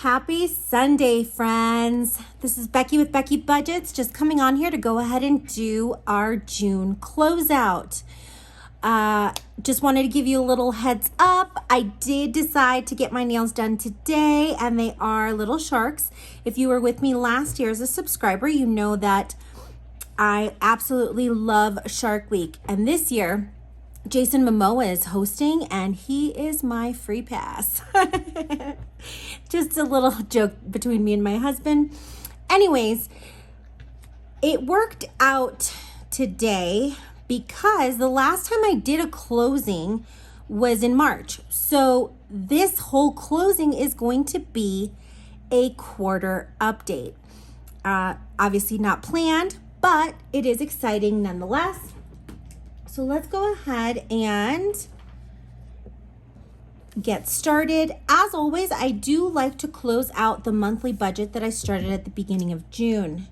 Happy Sunday, friends. This is Becky with Becky Budgets, just coming on here to go ahead and do our June closeout. Just wanted to give you a little heads up. I did decide to get my nails done today, and they are little sharks. If you were with me last year as a subscriber, you know that I absolutely love Shark Week. And this year, Jason Momoa is hosting, and he is my free pass. Just a little joke between me and my husband. Anyways, it worked out today because the last time I did a closing was in March. So this whole closing is going to be a quarter update. Obviously not planned, but it is exciting nonetheless. So let's go ahead and get started. As always, I do like to close out the monthly budget that I started at the beginning of June.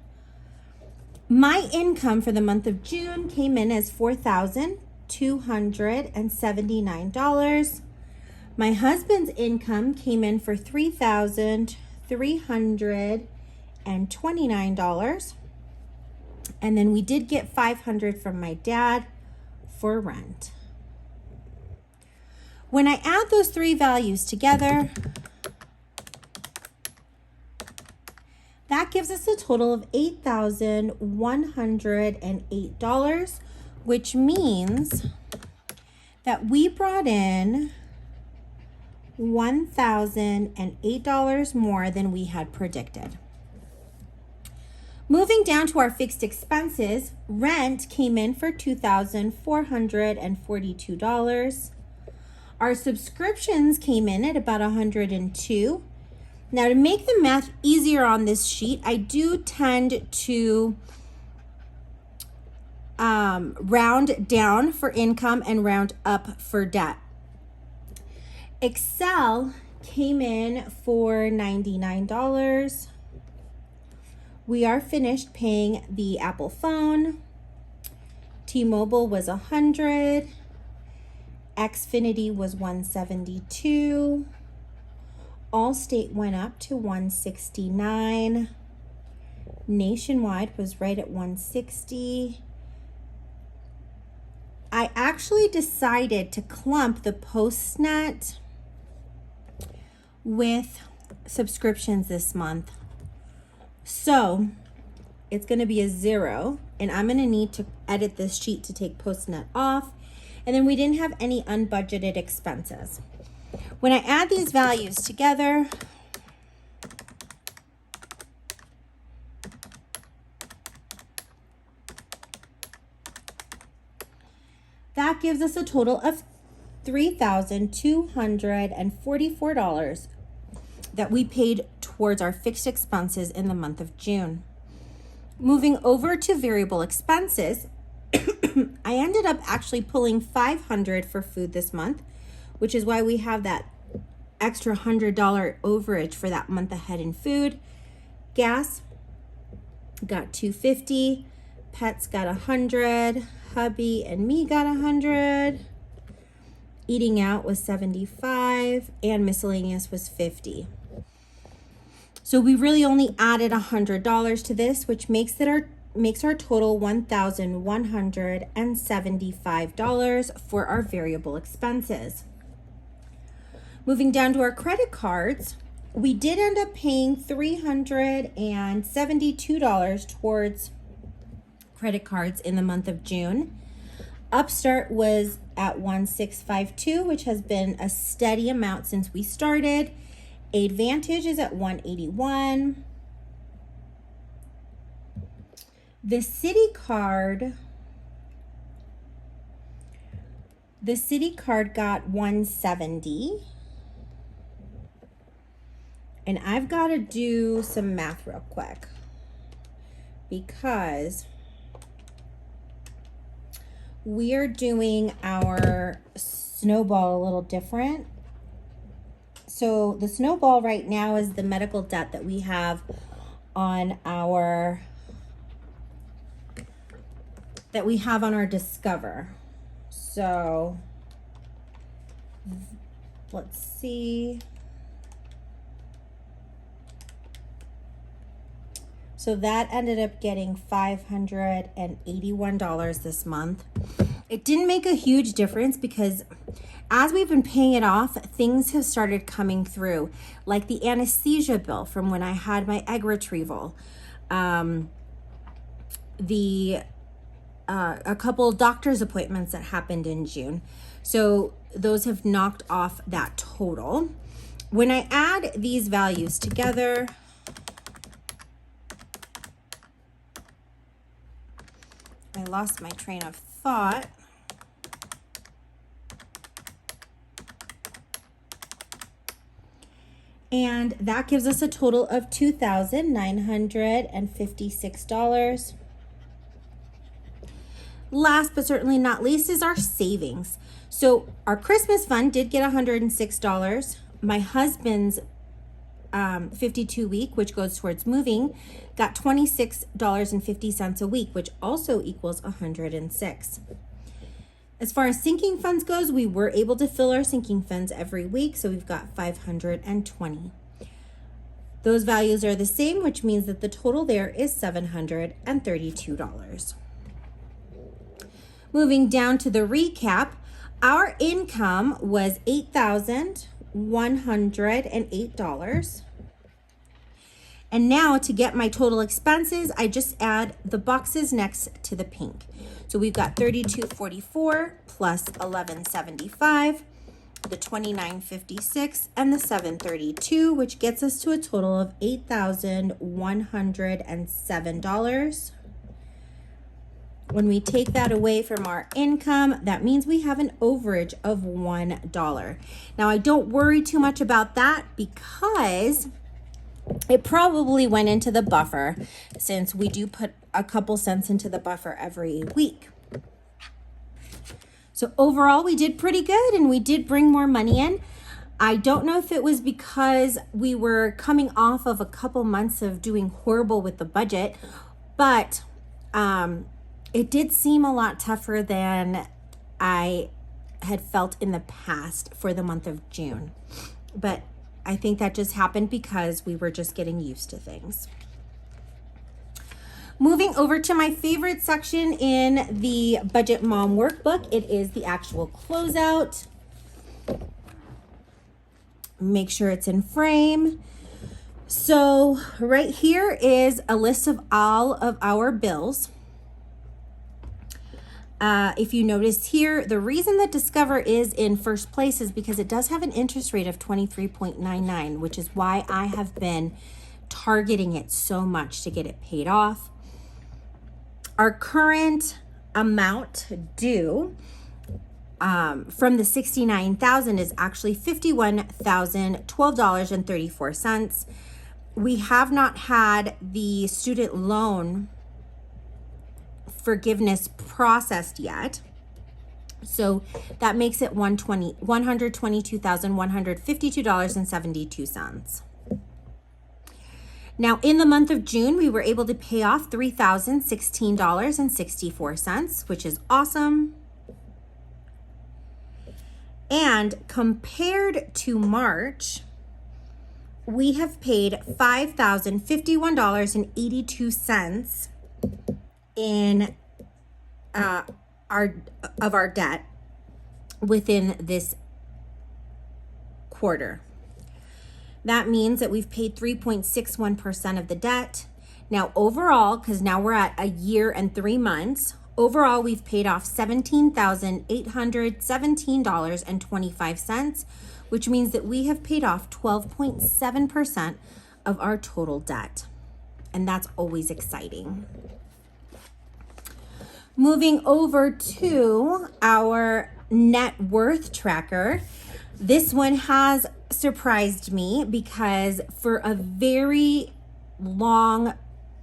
My income for the month of June came in as $4,279. My husband's income came in for $3,329. And then we did get $500 from my dad for rent. When I add those three values together, that gives us a total of $8,108, which means that we brought in $1,008 more than we had predicted. Moving down to our fixed expenses, rent came in for $2,442. Our subscriptions came in at about $102. Now, to make the math easier on this sheet, I do tend to round down for income and round up for debt. Excel came in for $99. We are finished paying the Apple phone. T-Mobile was $100. Xfinity was $172. Allstate went up to $169. Nationwide was right at $160. I actually decided to clump the PostNet with subscriptions this month. So it's going to be a 0, and I'm going to need to edit this sheet to take PostNet off. And then we didn't have any unbudgeted expenses. When I add these values together, that gives us a total of $3,244 that we paid towards our fixed expenses in the month of June. Moving over to variable expenses, I ended up actually pulling $500 for food this month, which is why we have that extra $100 overage for that month ahead in food. Gas got $250, pets got $100, hubby and me got $100, eating out was $75, and miscellaneous was $50. So we really only added $100 to this, which makes our total $1,175 for our variable expenses. Moving down to our credit cards, we did end up paying $372 towards credit cards in the month of June. Upstart was at $1,652, which has been a steady amount since we started. Advantage is at $181. The Citi card got $170. And I've got to do some math real quick because we are doing our snowball a little different. So the snowball right now is the medical debt that we have on our Discover. So let's see. So that ended up getting $581 this month. It didn't make a huge difference because as we've been paying it off, things have started coming through, like the anesthesia bill from when I had my egg retrieval, a couple doctor's appointments that happened in June. So those have knocked off that total. When I add these values together, I lost my train of thought. And that gives us a total of $2,956. Last but certainly not least is our savings. So our Christmas fund did get $106. My husband's 52 week, which goes towards moving, got $26.50 a week, which also equals 106. As far as sinking funds goes, we were able to fill our sinking funds every week, so we've got 520. Those values are the same, which means that the total there is $732. Moving down to the recap, our income was $8,108. And now to get my total expenses, I just add the boxes next to the pink. So we've got $32.44 plus $11.75, the $29.56, and the $7.32, which gets us to a total of $8,107. When we take that away from our income, that means we have an overage of $1. Now, I don't worry too much about that because it probably went into the buffer, since we do put a couple cents into the buffer every week. So overall, we did pretty good and we did bring more money in. I don't know if it was because we were coming off of a couple months of doing horrible with the budget, but it did seem a lot tougher than I had felt in the past for the month of June. But I think that just happened because we were just getting used to things. Moving over to my favorite section in the Budget Mom workbook, it is the actual closeout. Make sure it's in frame. So right here is a list of all of our bills. If you notice here, the reason that Discover is in first place is because it does have an interest rate of 23.99, which is why I have been targeting it so much to get it paid off. Our current amount due from the $69,000 is actually $51,012.34. We have not had the student loan forgiveness processed yet. So that makes it $122,152.72. Now, in the month of June, we were able to pay off $3,016.64, which is awesome. And compared to March, we have paid $5,051.82 in our debt within this quarter. That means that we've paid 3.61% of the debt. Now overall, because now we're at a year and 3 months, overall we've paid off $17,817.25, which means that we have paid off 12.7% of our total debt. And that's always exciting. Moving over to our net worth tracker. This one has surprised me because for a very long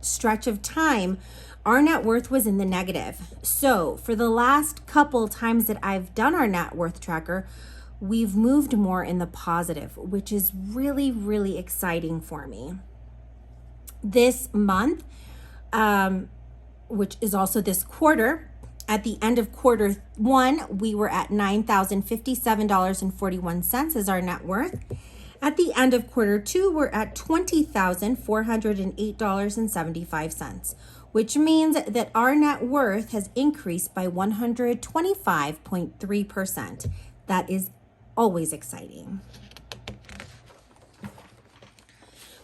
stretch of time, our net worth was in the negative. So for the last couple times that I've done our net worth tracker, we've moved more in the positive, which is really, really exciting for me. This month, which is also this quarter, at the end of quarter one, we were at $9,057.41 as our net worth. At the end of Q2, we're at $20,408.75, which means that our net worth has increased by 125.3%. That is always exciting.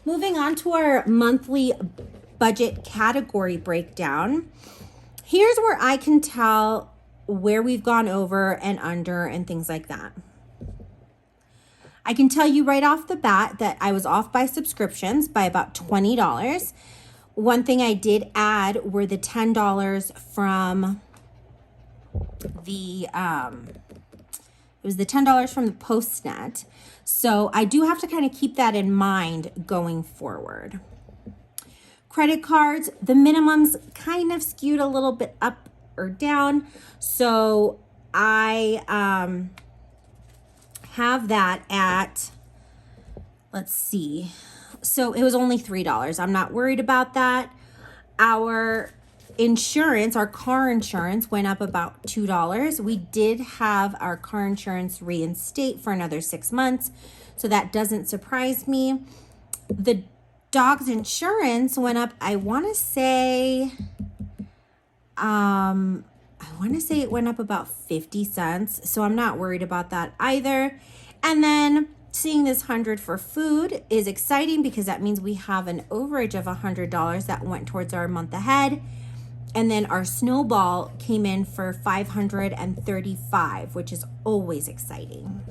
Moving on to our monthly budget category breakdown. Here's where I can tell where we've gone over and under and things like that. I can tell you right off the bat that I was off by subscriptions by about $20. One thing I did add were the $10 from the, it was the $10 from the Postnet. So I do have to kind of keep that in mind going forward. Credit cards, the minimums kind of skewed a little bit up or down. So I have that at, let's see. So it was only $3. I'm not worried about that. Our insurance, our car insurance went up about $2. We did have our car insurance reinstate for another 6 months. So that doesn't surprise me. The dog's insurance went up, I want to say it went up about 50 cents. So I'm not worried about that either. And then seeing this 100 for food is exciting because that means we have an overage of $100 that went towards our month ahead. And then our snowball came in for $535, which is always exciting.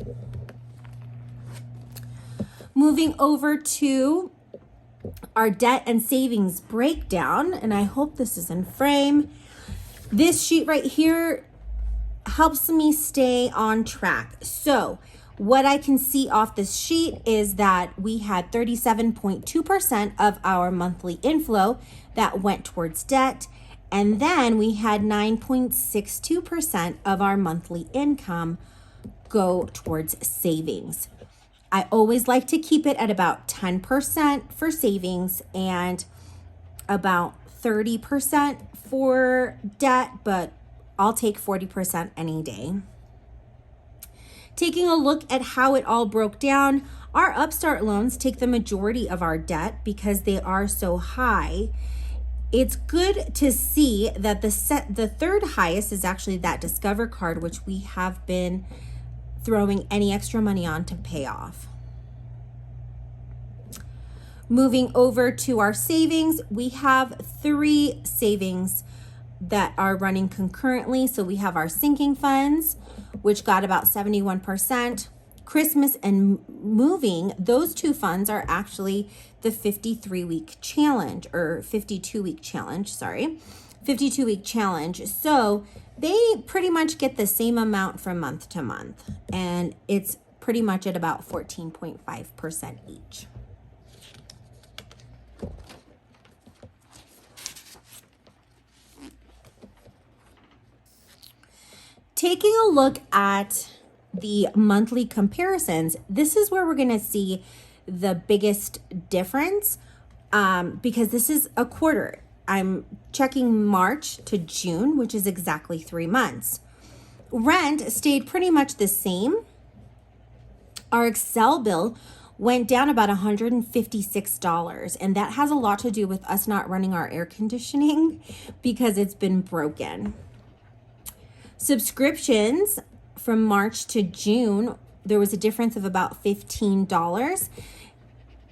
Moving over to our debt and savings breakdown, and I hope this is in frame. This sheet right here helps me stay on track. So what I can see off this sheet is that we had 37.2% of our monthly inflow that went towards debt. And then we had 9.62% of our monthly income go towards savings. I always like to keep it at about 10% for savings and about 30% for debt, but I'll take 40% any day. Taking a look at how it all broke down, our Upstart loans take the majority of our debt because they are so high. It's good to see that the third highest is actually that Discover card, which we have been throwing any extra money on to pay off. Moving over to our savings, we have 3 savings that are running concurrently. So we have our sinking funds, which got about 71%. Christmas and moving, those 2 funds are actually the 52-week challenge. So they pretty much get the same amount from month to month, and it's pretty much at about 14.5% each. Taking a look at the monthly comparisons, this is where we're going to see the biggest difference because this is a quarter. I'm checking March to June, which is exactly 3 months. Rent stayed pretty much the same. Our Excel bill went down about $156, and that has a lot to do with us not running our air conditioning because it's been broken. Subscriptions from March to June, there was a difference of about $15.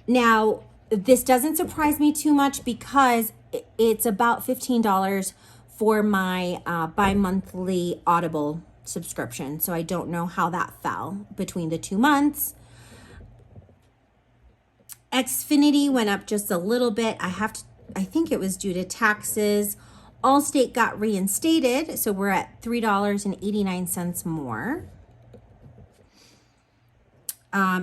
Now, this doesn't surprise me too much because it's about $15 for my bi-monthly Audible subscription. So I don't know how that fell between the 2 months. Xfinity went up just a little bit. I think it was due to taxes. Allstate got reinstated, so we're at $3.89 more.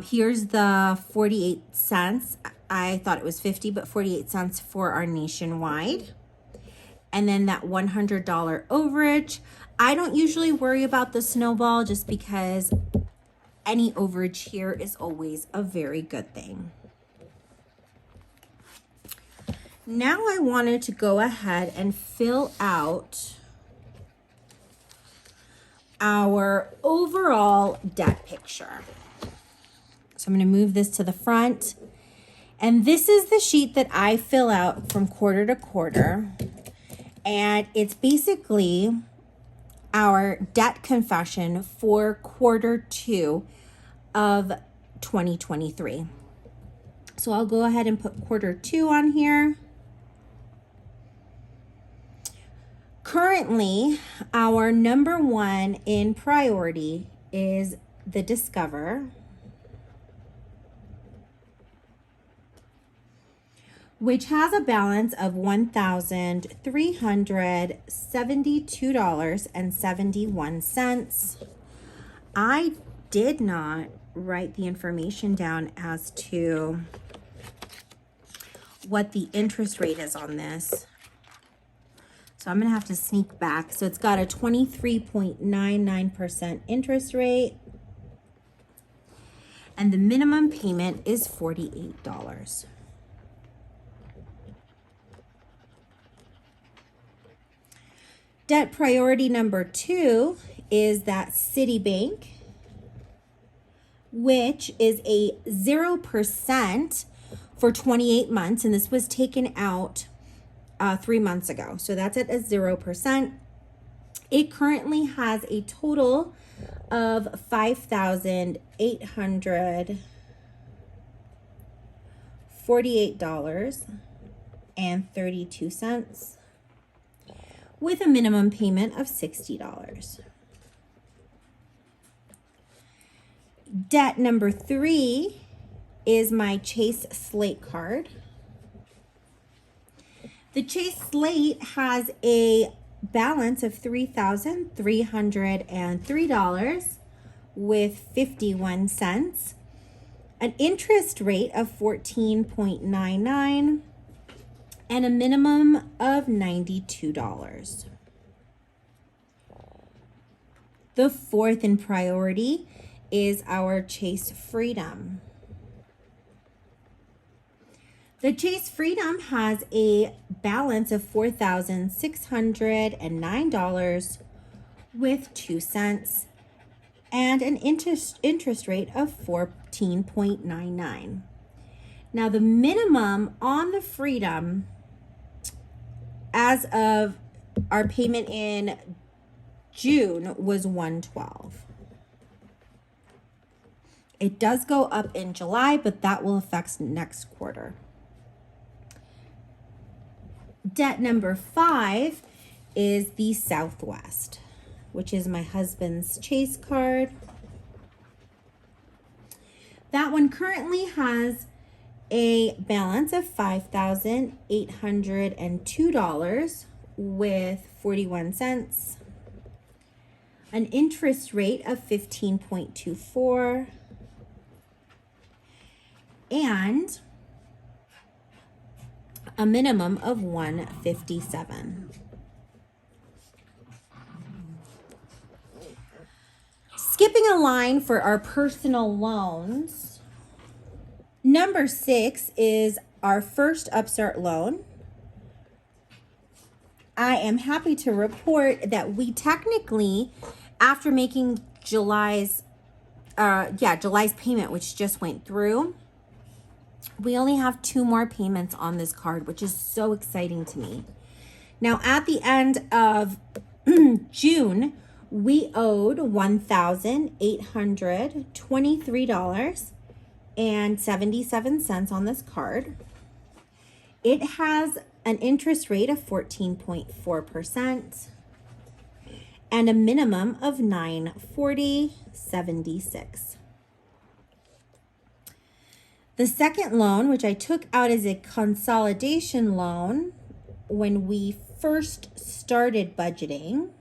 Here's the 48 cents. I thought it was 50, but 48 cents for our nationwide. And then that $100 overage. I don't usually worry about the snowball just because any overage here is always a very good thing. Now I wanted to go ahead and fill out our overall debt picture. So I'm going to move this to the front. And this is the sheet that I fill out from quarter to quarter. And it's basically our debt confession for quarter 2 of 2023. So I'll go ahead and put quarter 2 on here. Currently, our number 1 in priority is the Discover, which has a balance of $1,372.71. I did not write the information down as to what the interest rate is on this. So I'm going to have to sneak back. So it's got a 23.99% interest rate. And the minimum payment is $48. Debt priority number 2 is that Citibank, which is a 0% for 28 months. And this was taken out 3 months ago. So that's at a 0%. It currently has a total of $5,848.32 with a minimum payment of $60. Debt number 3 is my Chase Slate card. The Chase Slate has a balance of $3,303 with 51 cents, an interest rate of 14.99, and a minimum of $92. The 4th in priority is our Chase Freedom. The Chase Freedom has a balance of $4,609 with 2 cents and an interest rate of 14.99. Now the minimum on the Freedom as of our payment in June was $112. It does go up in July, but that will affect next quarter. Debt number 5 is the Southwest, which is my husband's Chase card. That one currently has a balance of $5,802 with 41 cents, an interest rate of 15.24, and a minimum of $157. Skipping a line for our personal loans. Number 6 is our first Upstart loan. I am happy to report that we technically, after making July's payment, which just went through, we only have 2 more payments on this card, which is so exciting to me. Now, at the end of June, we owed $1,823.77 on this card. It has an interest rate of 14.4% and a minimum of $940.76. The second loan, which I took out as a consolidation loan when we first started budgeting,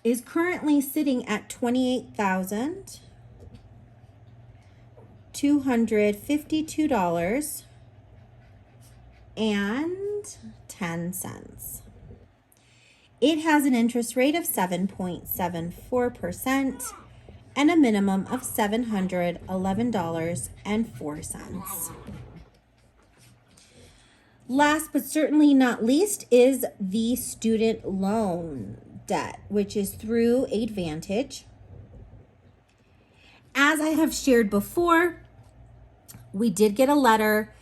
is currently sitting at $28,252.10. It has an interest rate of 7.74% and a minimum of $711.04. Last but certainly not least is the student loan debt, which is through Advantage. As I have shared before, we did get a letter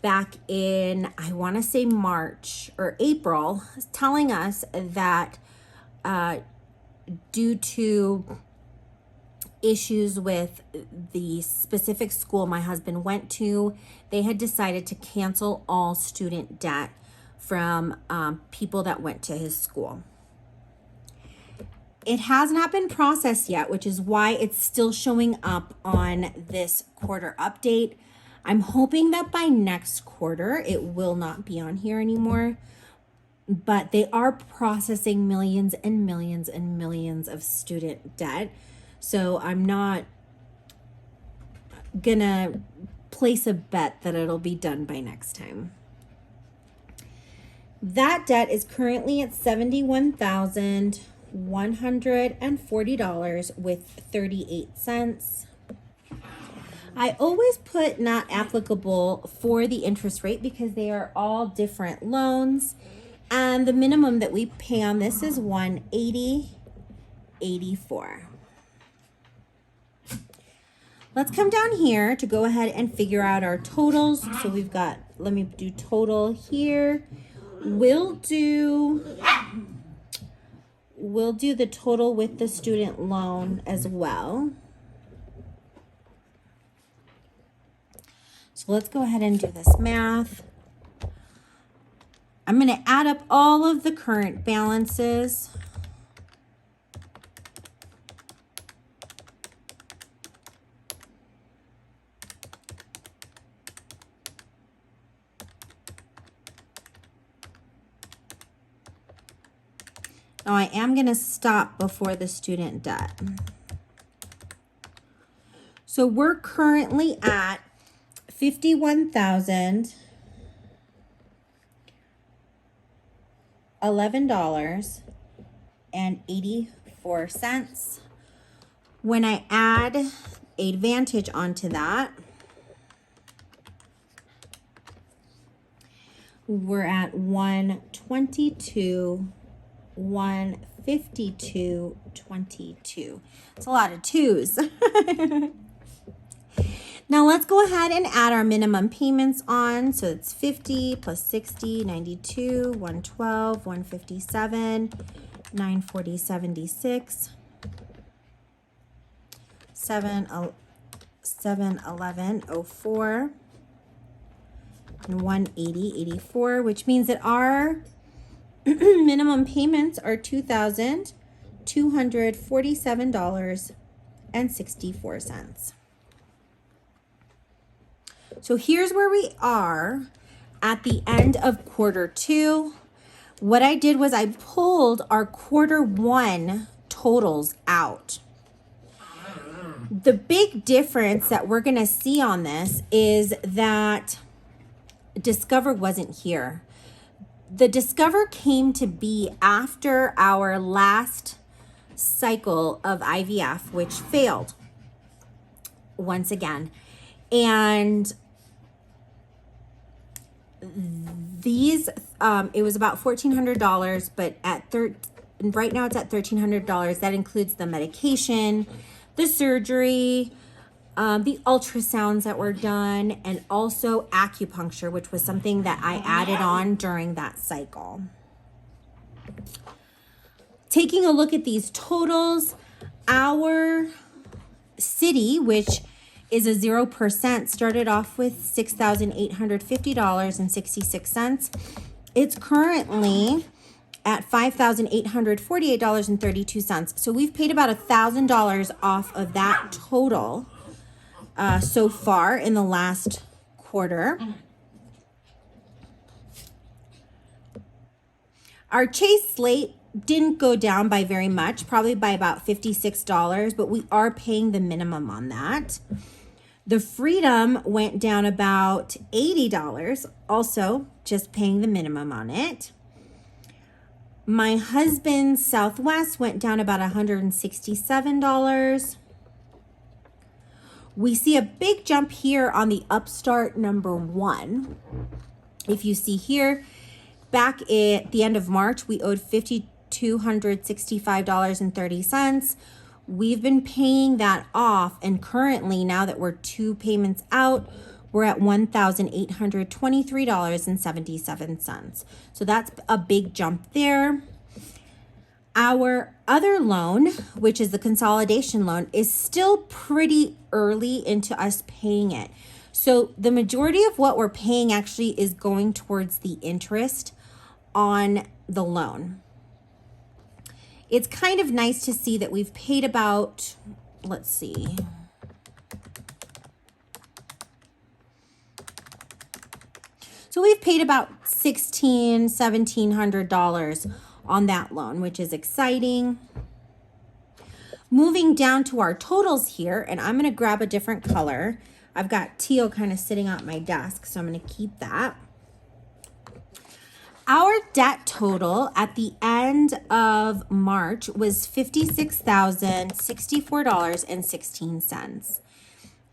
back in, I want to say March or April, telling us that due to issues with the specific school my husband went to, they had decided to cancel all student debt from people that went to his school. It has not been processed yet, which is why it's still showing up on this quarter update. I'm hoping that by next quarter, it will not be on here anymore, but they are processing millions and millions and millions of student debt. So I'm not gonna place a bet that it'll be done by next time. That debt is currently at $71,140 with 38 cents. I always put not applicable for the interest rate because they are all different loans. And the minimum that we pay on this is $180.84. Let's come down here to go ahead and figure out our totals. So we've got, let me do total here. We'll do the total with the student loan as well. So let's go ahead and do this math. I'm going to add up all of the current balances. Now I am going to stop before the student debt. So we're currently at $51,011.84. When I add Advantage onto that, we're at 122.22. It's a lot of twos. Now let's go ahead and add our minimum payments on. So it's 50 plus 60, 92, 112, 157, 940, 76, 711.04, and 180.84, which means that our minimum payments are $2,247.64. So here's where we are at the end of quarter two. What I did was I pulled our quarter one totals out. The big difference that we're going to see on this is that Discover wasn't here. The Discover came to be after our last cycle of IVF, which failed once again. And these, it was about $1,400, but right now it's at $1,300. That includes the medication, the surgery, the ultrasounds that were done, and also acupuncture, which was something that I added on during that cycle. Taking a look at these totals, our city, which is a 0%, started off with $6,850.66. It's currently at $5,848.32. So we've paid about $1,000 off of that total so far in the last quarter. Our Chase slate didn't go down by very much, probably by about $56, but we are paying the minimum on that. The Freedom went down about $80, also just paying the minimum on it. My husband's Southwest went down about $167. We see a big jump here on the Upstart number 1. If you see here, back at the end of March, we owed $5,265.30. we've been paying that off, and currently, now that we're 2 payments out, we're at $1,823.77. So that's a big jump there. Our other loan, which is the consolidation loan, is still pretty early into us paying it. So the majority of what we're paying actually is going towards the interest on the loan. It's kind of nice to see that we've paid about, let's see. So we've paid about $1,700 on that loan, which is exciting. Moving down to our totals here, and I'm going to grab a different color. I've got teal kind of sitting at my desk, so I'm going to keep that. Our debt total at the end of March was $56,064.16.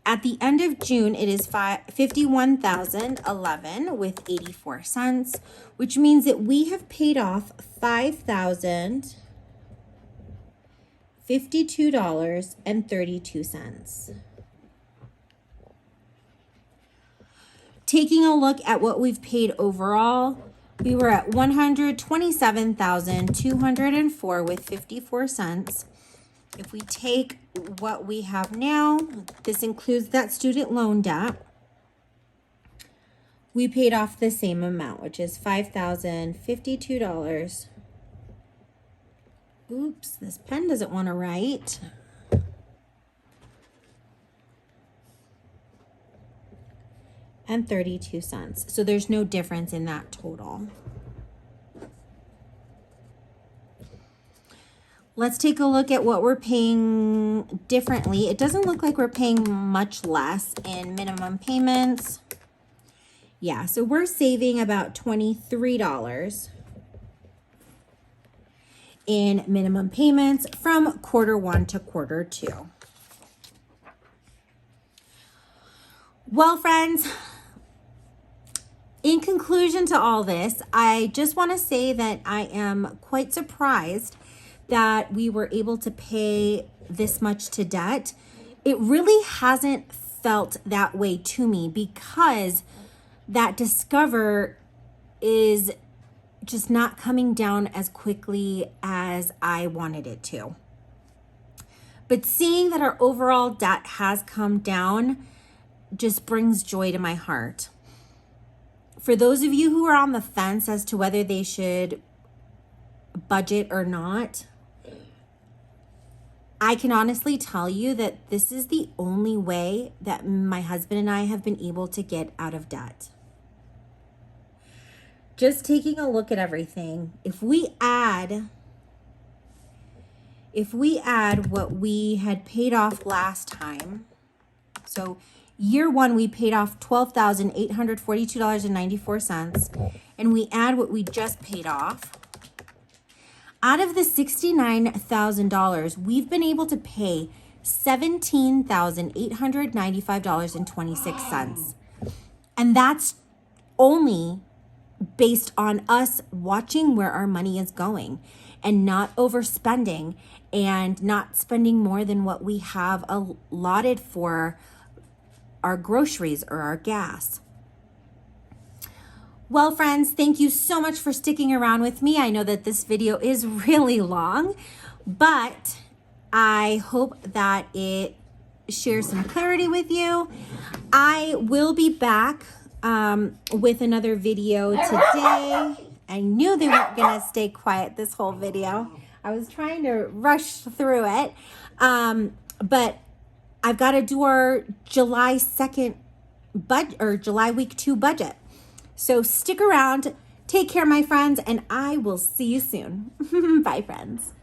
At the end of June, it is $51,011 with 84 cents, which means that we have paid off $5,052.32. Taking a look at what we've paid overall, we were at $127,204 with 54 cents. If we take what we have now, this includes that student loan debt, we paid off the same amount, which is $5,052. Oops, this pen doesn't want to write. And 32 cents. So there's no difference in that total. Let's take a look at what we're paying differently. It doesn't look like we're paying much less in minimum payments. Yeah, so we're saving about $23 in minimum payments from Q1 to Q2. Well, friends, in conclusion to all this, I just want to say that I am quite surprised that we were able to pay this much to debt. It really hasn't felt that way to me because that Discover is just not coming down as quickly as I wanted it to. But seeing that our overall debt has come down just brings joy to my heart. For those of you who are on the fence as to whether they should budget or not, I can honestly tell you that this is the only way that my husband and I have been able to get out of debt. Just taking a look at everything, if we add what we had paid off last time, so year one, we paid off $12,842.94, and we add what we just paid off. Out of the $69,000, we've been able to pay $17,895.26. And that's only based on us watching where our money is going and not overspending and not spending more than what we have allotted for our groceries or our gas. Well, friends, thank you so much for sticking around with me. I know that this video is really long, but I hope that it shares some clarity with you. I will be back with another video today. I knew they weren't gonna stay quiet this whole video. I was trying to rush through it, but I've got to do our July 2nd July week 2 budget. So stick around, take care, my friends, and I will see you soon. Bye, friends.